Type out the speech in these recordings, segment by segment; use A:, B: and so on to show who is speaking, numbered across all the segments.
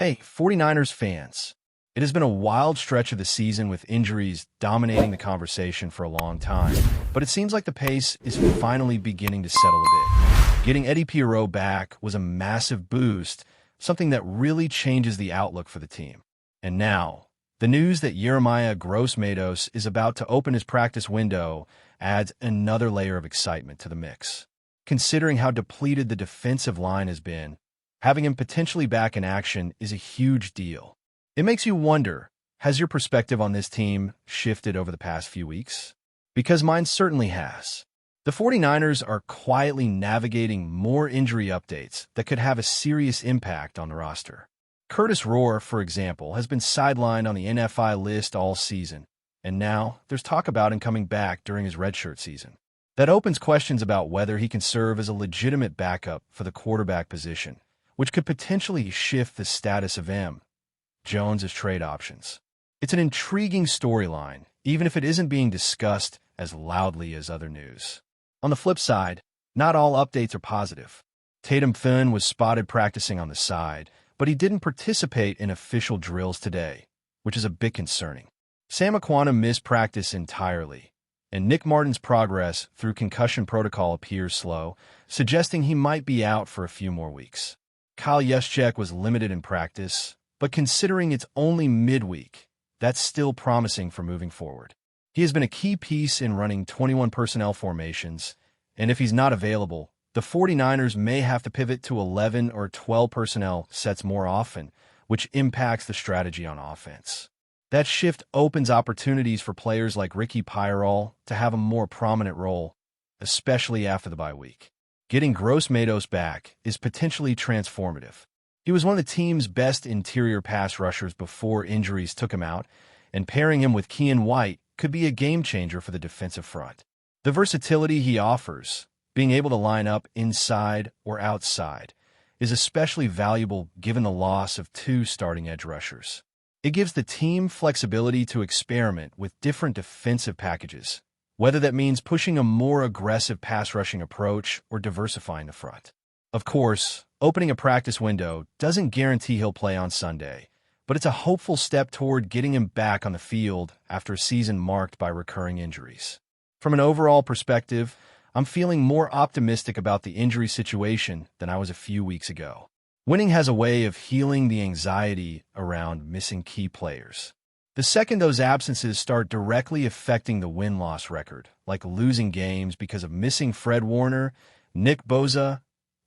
A: Hey, 49ers fans. It has been a wild stretch of the season with injuries dominating the conversation for a long time, but it seems like the pace is finally beginning to settle a bit. Getting Eddie Pierrot back was a massive boost, something that really changes the outlook for the team. And now, the news that Jeremiah Gross-Matos is about to open his practice window adds another layer of excitement to the mix. Considering how depleted the defensive line has been, having him potentially back in action is a huge deal. It makes you wonder, has your perspective on this team shifted over the past few weeks? Because mine certainly has. The 49ers are quietly navigating more injury updates that could have a serious impact on the roster. Curtis Rohr, for example, has been sidelined on the NFI list all season, and now there's talk about him coming back during his redshirt season. That opens questions about whether he can serve as a legitimate backup for the quarterback position, which could potentially shift the status of M. Jones as trade options. It's an intriguing storyline, even if it isn't being discussed as loudly as other news. On the flip side, not all updates are positive. Tatum Thun was spotted practicing on the side, but he didn't participate in official drills today, which is a bit concerning. Sam Aquana missed practice entirely, and Nick Martin's progress through concussion protocol appears slow, suggesting he might be out for a few more weeks. Kyle Juszczyk was limited in practice, but considering it's only midweek, that's still promising for moving forward. He has been a key piece in running 21 personnel formations, and if he's not available, the 49ers may have to pivot to 11 or 12 personnel sets more often, which impacts the strategy on offense. That shift opens opportunities for players like Ricky Pyrol to have a more prominent role, especially after the bye week. Getting Gross-Matos back is potentially transformative. He was one of the team's best interior pass rushers before injuries took him out, and pairing him with Keion White could be a game-changer for the defensive front. The versatility he offers, being able to line up inside or outside, is especially valuable given the loss of two starting edge rushers. It gives the team flexibility to experiment with different defensive packages, whether that means pushing a more aggressive pass-rushing approach or diversifying the front. Of course, opening a practice window doesn't guarantee he'll play on Sunday, but it's a hopeful step toward getting him back on the field after a season marked by recurring injuries. From an overall perspective, I'm feeling more optimistic about the injury situation than I was a few weeks ago. Winning has a way of healing the anxiety around missing key players. The second those absences start directly affecting the win-loss record, like losing games because of missing Fred Warner, Nick Bosa,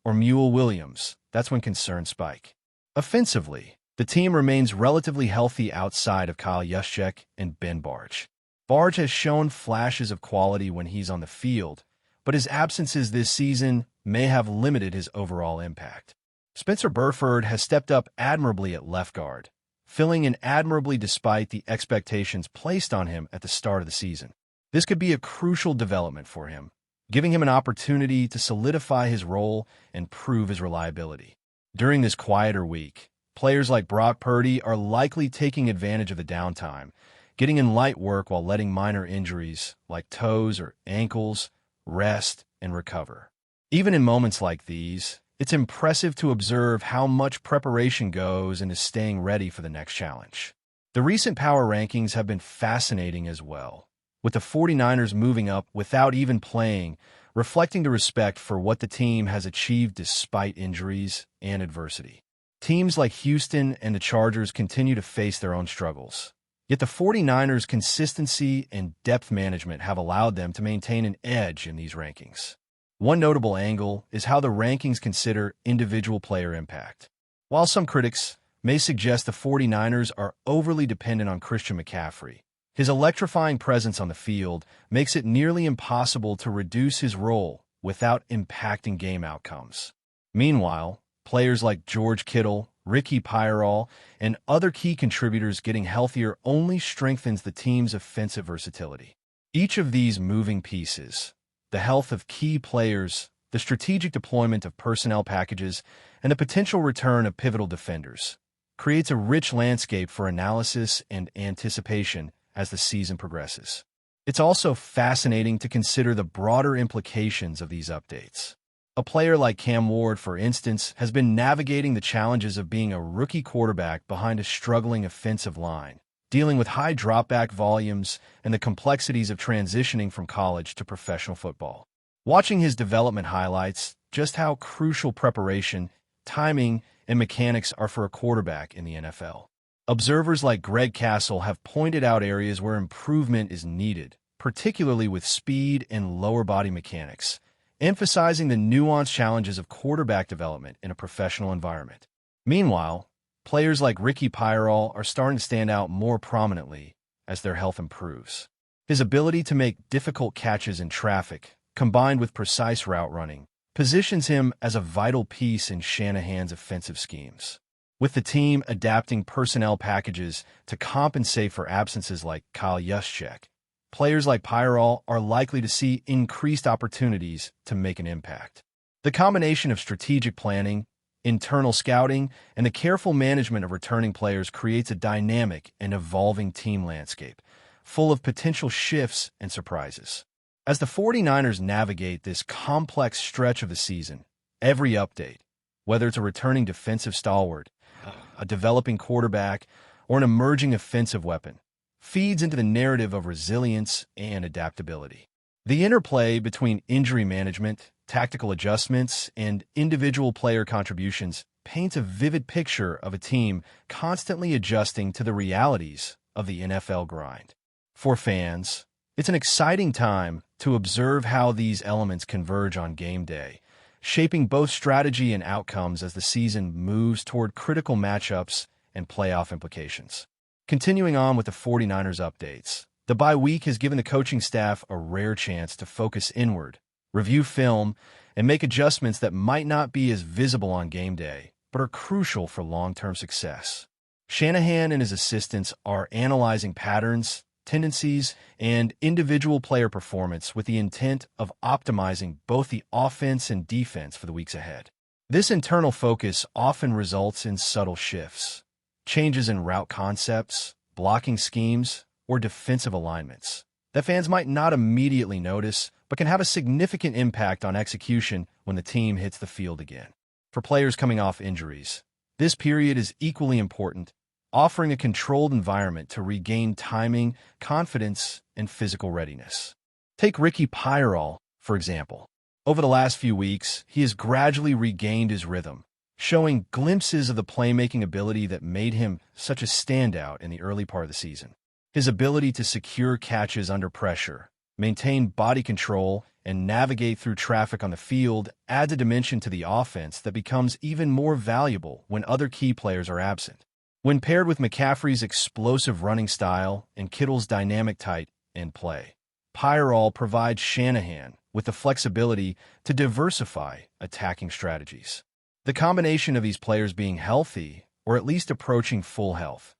A: or Mule Williams, that's when concerns spike. Offensively, the team remains relatively healthy outside of Kyle Juszczyk and Ben Bartch. Bartch has shown flashes of quality when he's on the field, but his absences this season may have limited his overall impact. Spencer Burford has stepped up admirably at left guard, filling in admirably despite the expectations placed on him at the start of the season. This could be a crucial development for him, giving him an opportunity to solidify his role and prove his reliability. During this quieter week, players like Brock Purdy are likely taking advantage of the downtime, getting in light work while letting minor injuries like toes or ankles rest and recover. Even in moments like these, it's impressive to observe how much preparation goes into staying ready for the next challenge. The recent power rankings have been fascinating as well, with the 49ers moving up without even playing, reflecting the respect for what the team has achieved despite injuries and adversity. Teams like Houston and the Chargers continue to face their own struggles, yet the 49ers' consistency and depth management have allowed them to maintain an edge in these rankings. One notable angle is how the rankings consider individual player impact. While some critics may suggest the 49ers are overly dependent on Christian McCaffrey, his electrifying presence on the field makes it nearly impossible to reduce his role without impacting game outcomes. Meanwhile, players like George Kittle, Ricky Pyrol, and other key contributors getting healthier only strengthens the team's offensive versatility. Each of these moving pieces, the health of key players, the strategic deployment of personnel packages, and the potential return of pivotal defenders, creates a rich landscape for analysis and anticipation as the season progresses. It's also fascinating to consider the broader implications of these updates. A player like Cam Ward, for instance, has been navigating the challenges of being a rookie quarterback behind a struggling offensive line, dealing with high dropback volumes and the complexities of transitioning from college to professional football. Watching his development highlights just how crucial preparation, timing, and mechanics are for a quarterback in the NFL. Observers like Greg Castle have pointed out areas where improvement is needed, particularly with speed and lower body mechanics, emphasizing the nuanced challenges of quarterback development in a professional environment. Meanwhile, players like Ricky Pyrall are starting to stand out more prominently as their health improves. His ability to make difficult catches in traffic, combined with precise route running, positions him as a vital piece in Shanahan's offensive schemes. With the team adapting personnel packages to compensate for absences like Kyle Juszczyk, players like Pyrall are likely to see increased opportunities to make an impact. The combination of strategic planning, internal scouting, and the careful management of returning players creates a dynamic and evolving team landscape, full of potential shifts and surprises. As the 49ers navigate this complex stretch of the season, every update, whether it's a returning defensive stalwart, a developing quarterback, or an emerging offensive weapon, feeds into the narrative of resilience and adaptability. The interplay between injury management, tactical adjustments, and individual player contributions paints a vivid picture of a team constantly adjusting to the realities of the NFL grind. For fans, it's an exciting time to observe how these elements converge on game day, shaping both strategy and outcomes as the season moves toward critical matchups and playoff implications. Continuing on with the 49ers updates, the bye week has given the coaching staff a rare chance to focus inward, review film, and make adjustments that might not be as visible on game day, but are crucial for long-term success. Shanahan and his assistants are analyzing patterns, tendencies, and individual player performance with the intent of optimizing both the offense and defense for the weeks ahead. This internal focus often results in subtle shifts, changes in route concepts, blocking schemes, or defensive alignments that fans might not immediately notice, but can have a significant impact on execution when the team hits the field again. For players coming off injuries, this period is equally important, offering a controlled environment to regain timing, confidence, and physical readiness. Take Ricky Pyrall, for example. Over the last few weeks, he has gradually regained his rhythm, showing glimpses of the playmaking ability that made him such a standout in the early part of the season. His ability to secure catches under pressure, maintain body control, and navigate through traffic on the field adds a dimension to the offense that becomes even more valuable when other key players are absent. When paired with McCaffrey's explosive running style and Kittle's dynamic tight end play, Pyrall provides Shanahan with the flexibility to diversify attacking strategies. The combination of these players being healthy, or at least approaching full health,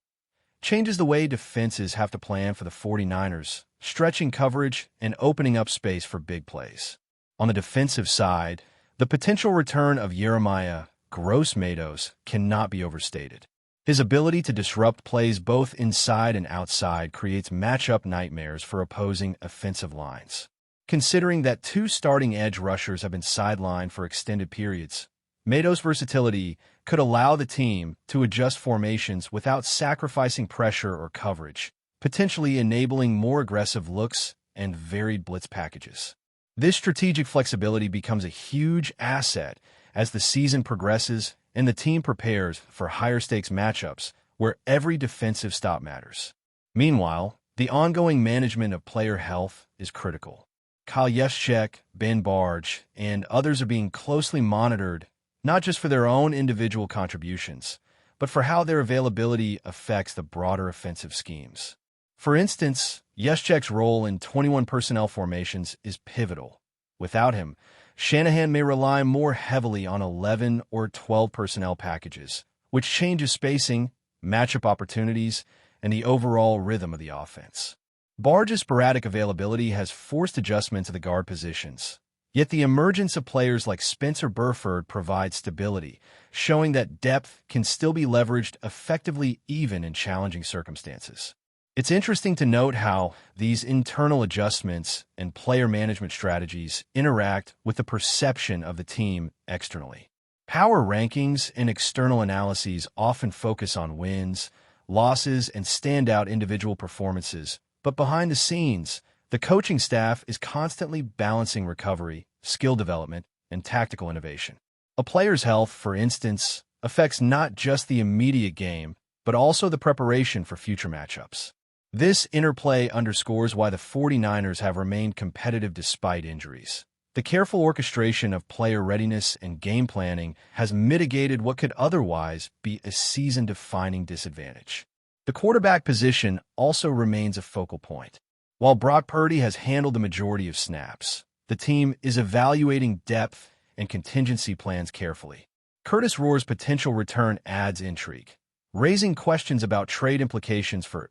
A: changes the way defenses have to plan for the 49ers, stretching coverage and opening up space for big plays. On the defensive side, the potential return of Jeremiah Gross-Matos cannot be overstated. His ability to disrupt plays both inside and outside creates matchup nightmares for opposing offensive lines. Considering that two starting edge rushers have been sidelined for extended periods, Matos' versatility could allow the team to adjust formations without sacrificing pressure or coverage, potentially enabling more aggressive looks and varied blitz packages. This strategic flexibility becomes a huge asset as the season progresses and the team prepares for higher-stakes matchups where every defensive stop matters. Meanwhile, the ongoing management of player health is critical. Kyle Juszczyk, Ben Barge, and others are being closely monitored not just for their own individual contributions, but for how their availability affects the broader offensive schemes. For instance, Juszczyk's role in 21 personnel formations is pivotal. Without him, Shanahan may rely more heavily on 11 or 12 personnel packages, which changes spacing, matchup opportunities, and the overall rhythm of the offense. Barge's sporadic availability has forced adjustment to the guard positions, yet the emergence of players like Spencer Burford provides stability, showing that depth can still be leveraged effectively even in challenging circumstances. It's interesting to note how these internal adjustments and player management strategies interact with the perception of the team externally. Power rankings and external analyses often focus on wins, losses, and standout individual performances, but behind the scenes, the coaching staff is constantly balancing recovery, skill development, and tactical innovation. A player's health, for instance, affects not just the immediate game, but also the preparation for future matchups. This interplay underscores why the 49ers have remained competitive despite injuries. The careful orchestration of player readiness and game planning has mitigated what could otherwise be a season-defining disadvantage. The quarterback position also remains a focal point. While Brock Purdy has handled the majority of snaps, the team is evaluating depth and contingency plans carefully. Curtis Roar's potential return adds intrigue, raising questions about trade implications for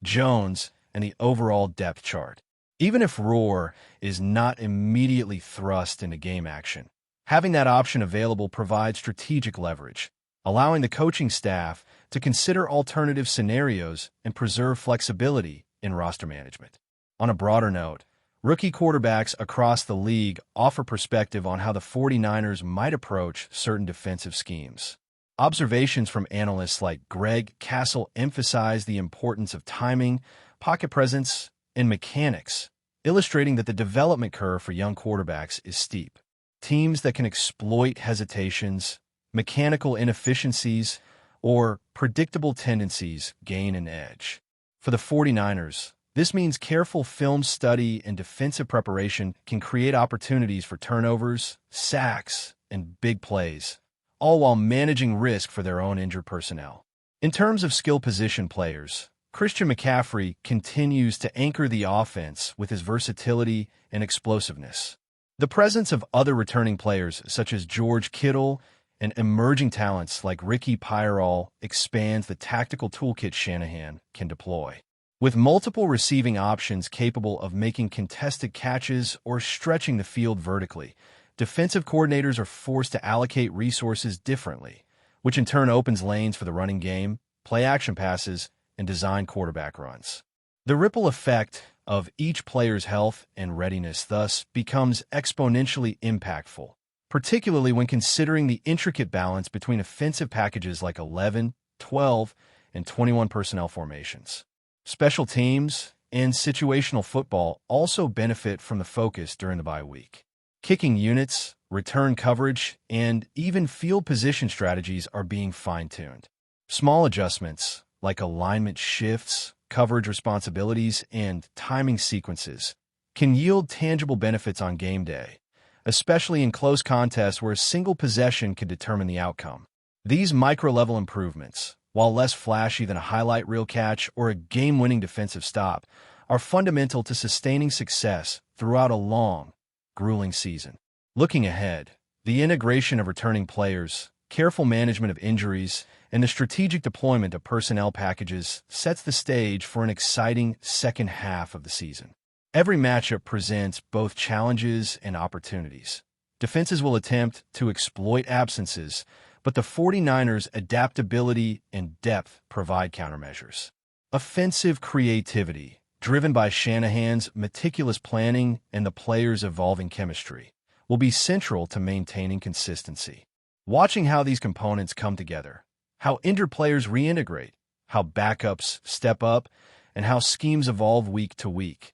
A: Jones and the overall depth chart. Even if Roar is not immediately thrust into game action, having that option available provides strategic leverage, allowing the coaching staff to consider alternative scenarios and preserve flexibility in roster management. On a broader note, rookie quarterbacks across the league offer perspective on how the 49ers might approach certain defensive schemes. Observations from analysts like Greg Castle emphasize the importance of timing, pocket presence, and mechanics, illustrating that the development curve for young quarterbacks is steep. Teams that can exploit hesitations, mechanical inefficiencies, or predictable tendencies gain an edge. For the 49ers, this means careful film study and defensive preparation can create opportunities for turnovers, sacks, and big plays, all while managing risk for their own injured personnel. In terms of skill position players, Christian McCaffrey continues to anchor the offense with his versatility and explosiveness. The presence of other returning players such as George Kittle and emerging talents like Ricky Pyral expands the tactical toolkit Shanahan can deploy. With multiple receiving options capable of making contested catches or stretching the field vertically, defensive coordinators are forced to allocate resources differently, which in turn opens lanes for the running game, play action passes, and design quarterback runs. The ripple effect of each player's health and readiness thus becomes exponentially impactful, particularly when considering the intricate balance between offensive packages like 11, 12, and 21 personnel formations. Special teams and situational football also benefit from the focus during the bye week. Kicking units, return coverage, and even field position strategies are being fine-tuned. Small adjustments, like alignment shifts, coverage responsibilities, and timing sequences, can yield tangible benefits on game day, especially in close contests where a single possession can determine the outcome. These micro-level improvements, while less flashy than a highlight reel catch or a game-winning defensive stop, are fundamental to sustaining success throughout a long, grueling season. Looking ahead, the integration of returning players, careful management of injuries, and the strategic deployment of personnel packages sets the stage for an exciting second half of the season. Every matchup presents both challenges and opportunities. Defenses will attempt to exploit absences, but the 49ers' adaptability and depth provide countermeasures. Offensive creativity, driven by Shanahan's meticulous planning and the players' evolving chemistry, will be central to maintaining consistency. Watching how these components come together, how injured players reintegrate, how backups step up, and how schemes evolve week to week,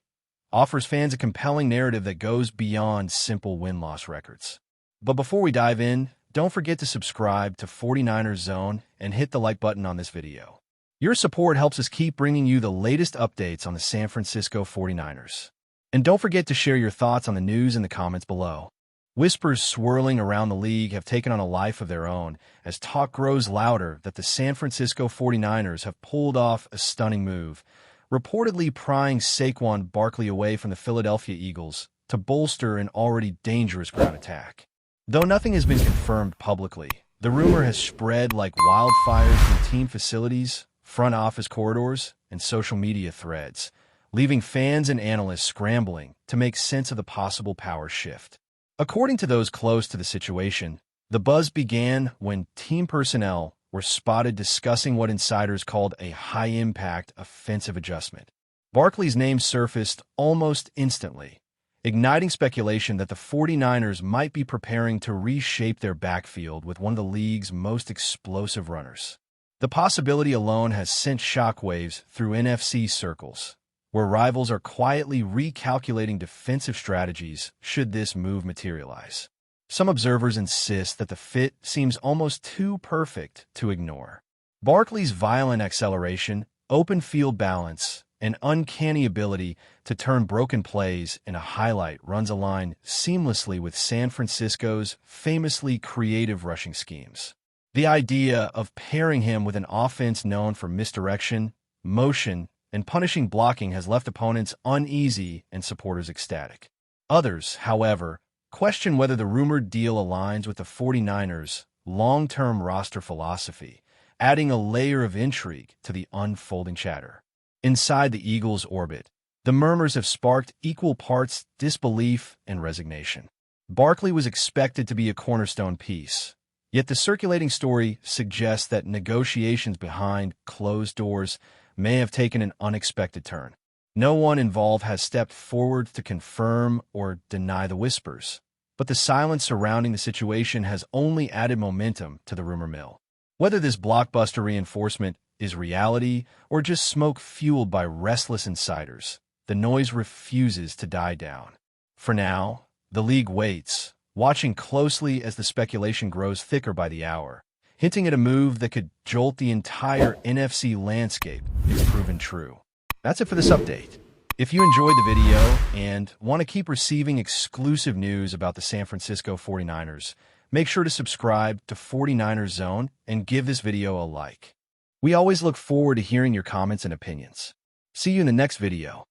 A: offers fans a compelling narrative that goes beyond simple win-loss records. But before we dive in, don't forget to subscribe to 49ers Zone and hit the like button on this video. Your support helps us keep bringing you the latest updates on the San Francisco 49ers. And don't forget to share your thoughts on the news in the comments below. Whispers swirling around the league have taken on a life of their own as talk grows louder that the San Francisco 49ers have pulled off a stunning move, reportedly prying Saquon Barkley away from the Philadelphia Eagles to bolster an already dangerous ground attack. Though nothing has been confirmed publicly, the rumor has spread like wildfire through team facilities, front office corridors, and social media threads, leaving fans and analysts scrambling to make sense of the possible power shift. According to those close to the situation, the buzz began when team personnel were spotted discussing what insiders called a high-impact offensive adjustment. Barkley's name surfaced almost instantly, igniting speculation that the 49ers might be preparing to reshape their backfield with one of the league's most explosive runners. The possibility alone has sent shockwaves through NFC circles, where rivals are quietly recalculating defensive strategies should this move materialize. Some observers insist that the fit seems almost too perfect to ignore. Barkley's violent acceleration, open field balance, and uncanny ability to turn broken plays into highlight runs align seamlessly with San Francisco's famously creative rushing schemes. The idea of pairing him with an offense known for misdirection, motion, and punishing blocking has left opponents uneasy and supporters ecstatic. Others, however, question whether the rumored deal aligns with the 49ers' long-term roster philosophy, adding a layer of intrigue to the unfolding chatter. Inside the Eagles' orbit, the murmurs have sparked equal parts disbelief and resignation. Barkley was expected to be a cornerstone piece, yet the circulating story suggests that negotiations behind closed doors may have taken an unexpected turn. No one involved has stepped forward to confirm or deny the whispers, but the silence surrounding the situation has only added momentum to the rumor mill. Whether this blockbuster reinforcement is reality or just smoke fueled by restless insiders, the noise refuses to die down. For now, the league waits, watching closely as the speculation grows thicker by the hour, hinting at a move that could jolt the entire NFC landscape if proven true. That's it for this update. If you enjoyed the video and want to keep receiving exclusive news about the San Francisco 49ers, make sure to subscribe to 49ers Zone and give this video a like. We always look forward to hearing your comments and opinions. See you in the next video.